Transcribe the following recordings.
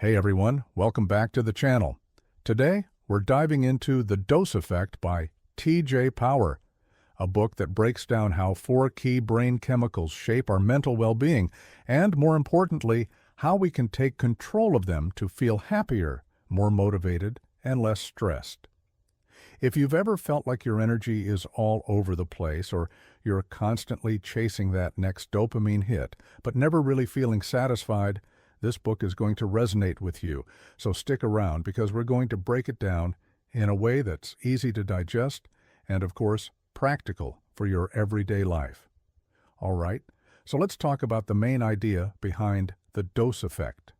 Hey everyone, welcome back to the channel. Today, we're diving into The Dose Effect by T.J. Power, a book that breaks down how 4 key brain chemicals shape our mental well-being and, more importantly, how we can take control of them to feel happier, more motivated, and less stressed. If you've ever felt like your energy is all over the place or you're constantly chasing that next dopamine hit but never really feeling satisfied, this book is going to resonate with you, so stick around because we're going to break it down in a way that's easy to digest and, of course, practical for your everyday life. All right, so let's talk about the main idea behind the dose effect.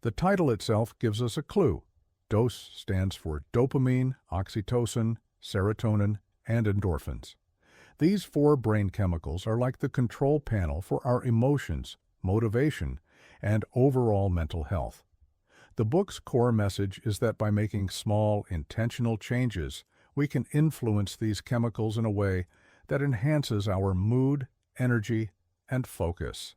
The title itself gives us a clue. DOSE stands for dopamine, oxytocin, serotonin, and endorphins. These 4 brain chemicals are like the control panel for our emotions, motivation, and overall mental health. The book's core message is that by making small, intentional changes, we can influence these chemicals in a way that enhances our mood, energy, and focus.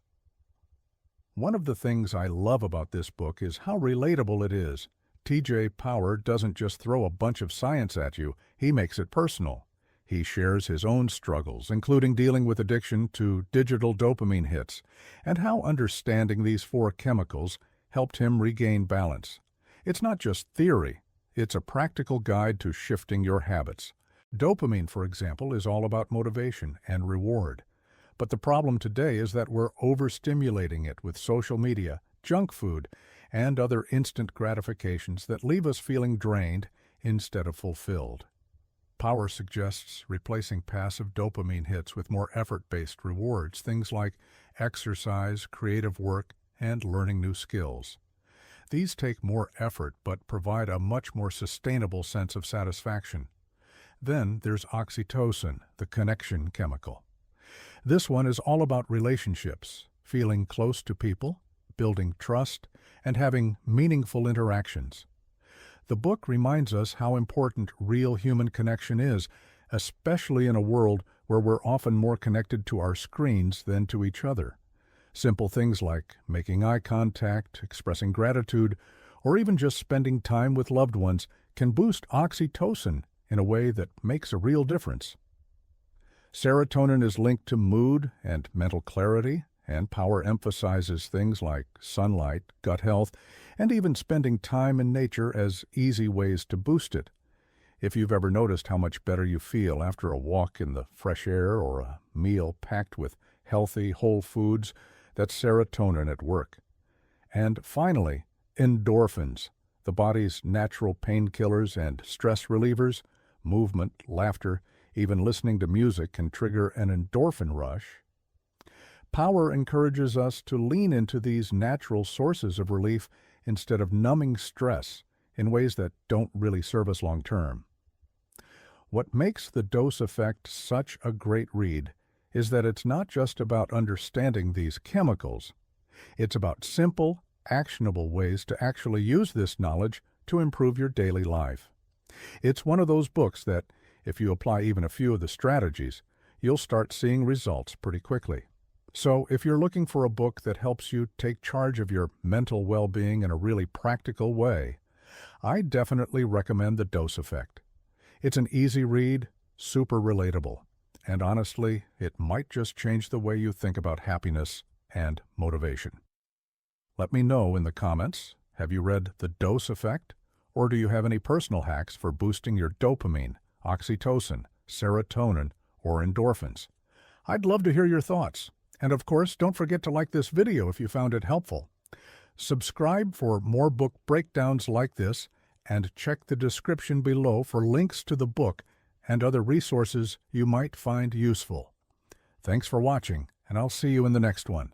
One of the things I love about this book is how relatable it is. T.J. Power doesn't just throw a bunch of science at you, he makes it personal. He shares his own struggles, including dealing with addiction to digital dopamine hits, and how understanding these 4 chemicals helped him regain balance. It's not just theory, it's a practical guide to shifting your habits. Dopamine, for example, is all about motivation and reward. But the problem today is that we're overstimulating it with social media, junk food, and other instant gratifications that leave us feeling drained instead of fulfilled. Power suggests replacing passive dopamine hits with more effort-based rewards, things like exercise, creative work, and learning new skills. These take more effort but provide a much more sustainable sense of satisfaction. Then there's oxytocin, the connection chemical. This one is all about relationships, feeling close to people, building trust, and having meaningful interactions. The book reminds us how important real human connection is, especially in a world where we're often more connected to our screens than to each other. Simple things like making eye contact, expressing gratitude, or even just spending time with loved ones can boost oxytocin in a way that makes a real difference. Serotonin is linked to mood and mental clarity, and Power emphasizes things like sunlight, gut health, and even spending time in nature as easy ways to boost it. If you've ever noticed how much better you feel after a walk in the fresh air or a meal packed with healthy, whole foods, that's serotonin at work. And finally, endorphins, the body's natural painkillers and stress relievers. Movement, laughter, even listening to music can trigger an endorphin rush. Power encourages us to lean into these natural sources of relief instead of numbing stress in ways that don't really serve us long term. What makes The Dose Effect such a great read is that it's not just about understanding these chemicals. It's about simple, actionable ways to actually use this knowledge to improve your daily life. It's one of those books that, if you apply even a few of the strategies, you'll start seeing results pretty quickly. So, if you're looking for a book that helps you take charge of your mental well-being in a really practical way, I definitely recommend The Dose Effect. It's an easy read, super relatable, and honestly, it might just change the way you think about happiness and motivation. Let me know in the comments, have you read The Dose Effect, or do you have any personal hacks for boosting your dopamine, oxytocin, serotonin, or endorphins? I'd love to hear your thoughts. And of course, don't forget to like this video if you found it helpful. Subscribe for more book breakdowns like this, and check the description below for links to the book and other resources you might find useful. Thanks for watching, and I'll see you in the next one.